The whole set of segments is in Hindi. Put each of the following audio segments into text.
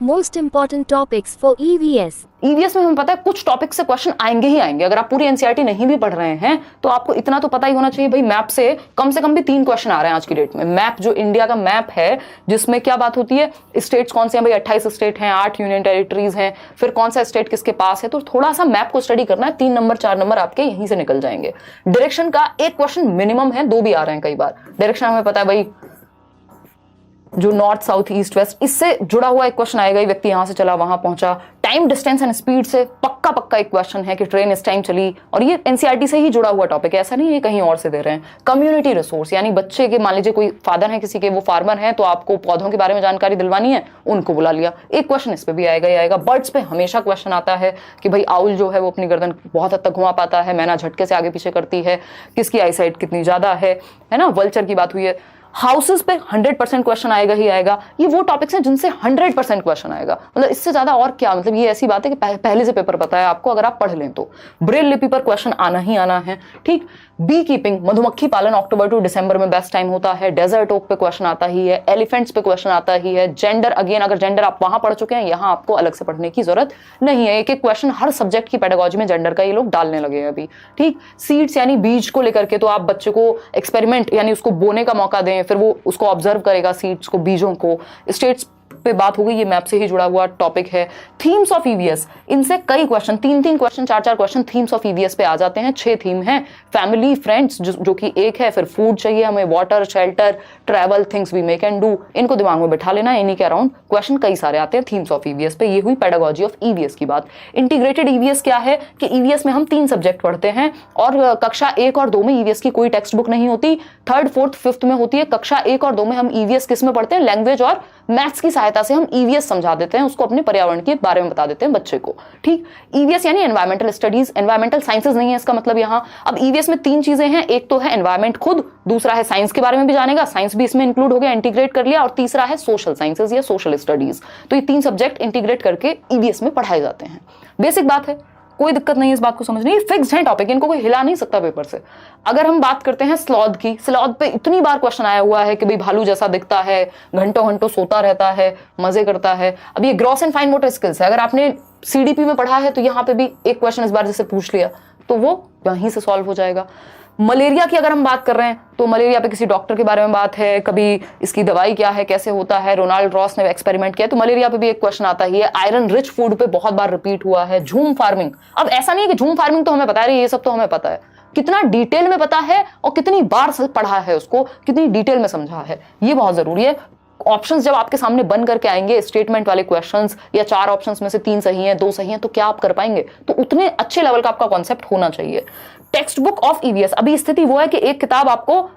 Most important topics for EVS. EVS में हमें पता है कुछ टॉपिक से क्वेश्चन आएंगे ही आएंगे। अगर आप पूरी एनसीईआरटी नहीं भी पढ़ रहे हैं तो आपको इतना तो पता ही होना चाहिए भाई, मैप से कम भी 3 क्वेश्चन आ रहे हैं आज की डेट में। मैप जो इंडिया का मैप है जिसमें क्या बात होती है, स्टेट्स कौन से हैं भाई, 28 स्टेट हैं, 8 यूनियन टेरिटरीज हैं, फिर कौन सा स्टेट किसके पास है। तो थोड़ा सा मैप को स्टडी करना है, 3 नंबर 4 नंबर आपके यहीं से निकल जाएंगे। डायरेक्शन का एक क्वेश्चन मिनिमम है, 2 भी आ रहे हैं कई बार। डायरेक्शन हमें पता है भाई, जो नॉर्थ साउथ ईस्ट वेस्ट, इससे जुड़ा हुआ एक क्वेश्चन आएगा, व्यक्ति यहां से चला वहां पहुंचा। टाइम डिस्टेंस एंड स्पीड से पक्का एक क्वेश्चन है कि ट्रेन इस टाइम चली, और ये एनसीईआरटी से ही जुड़ा हुआ टॉपिक है, ऐसा नहीं है कहीं और से दे रहे हैं। कम्युनिटी रिसोर्स, यानी बच्चे के, मान लीजिए कोई फादर है किसी के, वो फार्मर है, तो आपको पौधों के बारे में जानकारी दिलवानी है, उनको बुला लिया, एक क्वेश्चन इस पे भी आएगा ही आएगा। बर्ड्स पे हमेशा क्वेश्चन आता है कि भाई आउल जो है वो अपनी गर्दन बहुत हद तक घुमा पाता है, मैना झटके से आगे पीछे करती है, किसकी आईसाइट कितनी ज्यादा है ना। वल्चर की बात हुई है। हाउसेस पे 100% क्वेश्चन आएगा ही आएगा। ये वो टॉपिक्स हैं जिनसे 100% क्वेश्चन आएगा, मतलब इससे ज्यादा और क्या। मतलब ये ऐसी बात है कि पहले से पेपर पता है आपको, अगर आप पढ़ लें तो। ब्रेल लिपि पर क्वेश्चन आना ही आना है, ठीक। बी कीपिंग, मधुमक्खी पालन अक्टूबर टू दिसंबर में बेस्ट टाइम होता है। डेजर्ट ओक पे क्वेश्चन आता ही है, एलिफेंट्स पे क्वेश्चन आता ही है। जेंडर, अगेन अगर जेंडर आप वहां पढ़ चुके हैं, यहाँ आपको अलग से पढ़ने की जरूरत नहीं है। एक एक क्वेश्चन हर सब्जेक्ट की पेडागोजी में जेंडर का ये लोग डालने लगे हैं अभी, ठीक। सीड्स यानी बीज को लेकर के, तो आप बच्चे को एक्सपेरिमेंट यानी उसको बोने का मौका दें, फिर वो उसको ऑब्जर्व करेगा सीड्स को, बीजों को। स्टेट्स पे बात हो गई, ये मैप से ही जुड़ा हुआ टॉपिक है। थीम्स ऑफ ईवीएस, इनसे कई question, 3 question 4 question themes of EVS पे आ जाते हैं। 6 थीम है। फैमिली, फ्रेंड्स जो कि एक है, फिर फूड चाहिए हमें, water, shelter, travel, things we make and do, इनको दिमाग में बैठा लेना। इन्हीं के अराउंड क्वेश्चन कई सारे आते हैं थीम्स ऑफ ईवीएस पे। ये हुई पेडागोजी ऑफ ईवीएस की बात। इंटीग्रेटेड ईवीएस क्या है कि ईवीएस में हम 3 सब्जेक्ट पढ़ते हैं, और कक्षा 1 और 2 में ईवीएस की कोई टेक्स्ट बुक नहीं होती, 3rd 4th 5th में होती है। कक्षा 1 और 2 में हम ईवीएस किस में पढ़ते हैं, लैंग्वेज और मैथ्स की सहायता से हम ईवीएस समझा देते हैं, उसको अपने पर्यावरण के बारे में बता देते हैं बच्चे को, ठीक। ईवीएस यानी एनवायरमेंटल स्टडीज, एनवायरमेंटल साइंसेज नहीं है इसका मतलब यहाँ। अब ईवीएस में 3 चीजें हैं, एक तो है एनवायरमेंट खुद, दूसरा है साइंस के बारे में भी जानेगा, साइंस भी इसमें इंक्लूड हो गया, इंटीग्रेट कर लिया, और तीसरा है सोशल साइंसेज या सोशल स्टडीज। तो ये 3 सब्जेक्ट इंटीग्रेट करके ईवीएस में पढ़ाए जाते हैं। बेसिक बात है, कोई दिक्कत नहीं है इस बात को समझने, ये फिक्स्ड है टॉपिक, इनको कोई हिला नहीं सकता पेपर से। अगर हम बात करते हैं स्लॉथ की, स्लॉथ पे इतनी बार क्वेश्चन आया हुआ है कि भाई भालू जैसा दिखता है, घंटों घंटों सोता रहता है, मजे करता है। अब ये gross and fine motor skills है, अगर आपने सीडीपी में पढ़ा है तो यहाँ पे भी एक क्वेश्चन इस बार जैसे पूछ लिया तो वो वहीं से सॉल्व हो जाएगा। मलेरिया की अगर हम बात कर रहे हैं तो मलेरिया पे किसी डॉक्टर के बारे में बात है, कभी इसकी दवाई क्या है, कैसे होता है, रोनाल्ड रॉस ने एक्सपेरिमेंट किया, तो मलेरिया पे भी एक क्वेश्चन आता ही है। आयरन रिच फूड पे बहुत बार रिपीट हुआ है। झूम फार्मिंग, अब ऐसा नहीं है कि झूम फार्मिंग तो हमें पता है, ये सब तो हमें पता है, कितना डिटेल में पता है और कितनी बार पढ़ा है उसको, कितनी डिटेल में समझा है, ये बहुत जरूरी है। ऑप्शंस जब आपके सामने बन करके आएंगे, स्टेटमेंट वाले क्वेश्चंस, या 4 ऑप्शंस में से 3 सही हैं, 2 सही हैं, तो क्या आप कर पाएंगे? तो उतने अच्छे लेवल का आपका कॉन्सेप्ट होना चाहिए। टेक्स्ट बुक ऑफ ईवीएस, अभी स्थिति वो है कि एक किताब आपको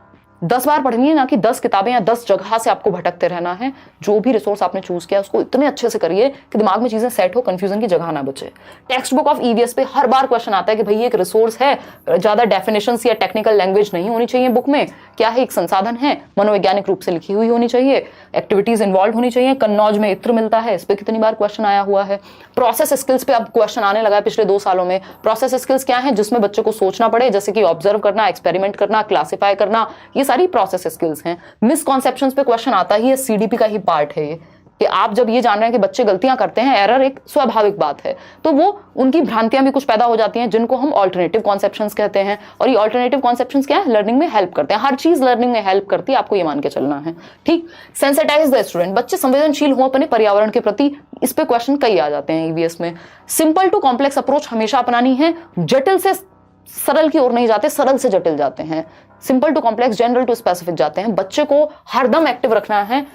10 बार पढ़नी है, ना कि 10 किताबें या 10 जगह से आपको भटकते रहना है। जो भी रिसोर्स आपने चूज किया उसको इतने अच्छे से करिए कि दिमाग में चीजें सेट हो, कंफ्यूजन की जगह ना बचे। टेक्स्ट बुक ऑफ ईवीएस पे हर बार क्वेश्चन आता है कि भाई एक रिसोर्स है, ज्यादा डेफिनेशंस या टेक्निकल लैंग्वेज नहीं होनी चाहिए बुक में, क्या है, एक संसाधन है, मनोवैज्ञानिक रूप से लिखी हुई होनी चाहिए, एक्टिविटीज इन्वॉल्व होनी चाहिए। कन्नौज में इत्र मिलता है, इस पे कितनी बार क्वेश्चन आया हुआ है। प्रोसेस स्किल्स पे अब क्वेश्चन आने लगा है पिछले 2 सालों में। प्रोसेस स्किल्स क्या है, जिसमें बच्चे को सोचना पड़े, जैसे कि ऑब्जर्व करना, एक्सपेरिमेंट करना, क्लासिफाई करना, ये सारी प्रोसेस स्किल्स हैं। मिसकॉन्सेप्शंस पे क्वेश्चन आता ही है, सीडीपी का ही पार्ट है ये, कि आप जब ये जान रहे हैं कि बच्चे गलतियां करते हैं, एरर एक स्वाभाविक बात है, तो वो उनकी भ्रांतियां भी कुछ पैदा हो जाती हैं, जिनको हम ऑल्टरनेटिव कॉन्सेप्शंस कहते हैं। और ये ऑल्टरनेटिव कॉन्सेप्शंस क्या है, लर्निंग में हेल्प करते हैं। हर चीज लर्निंग में हेल्प करती है, आपको ये मान के चलना है, ठीक। सेंसिटाइज द स्टूडेंट, बच्चे संवेदनशील हो अपने पर्यावरण के प्रति, इस पे क्वेश्चन कई आ जाते हैं ईवीएस में। सिंपल टू कॉम्प्लेक्स अप्रोच हमेशा अपनानी है, जटिल से सरल की ओर नहीं जाते, सरल से जटिल जाते हैं। Simple to complex, general to specific जाते हैं। बच्चे को हरदम एक्टिव रखना है,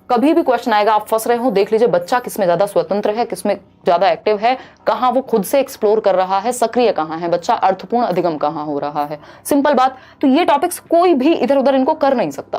कभी भी क्वेश्चन आएगा आप फंस रहे हो, देख लीजिए बच्चा किसमें ज्यादा स्वतंत्र है, किसमें ज्यादा एक्टिव है, कहां वो खुद से एक्सप्लोर कर रहा है, सक्रिय कहां है बच्चा, अर्थपूर्ण अधिगम कहां हो रहा है। सिंपल बात, तो ये टॉपिक्स कोई भी इधर उधर इनको कर नहीं सकता।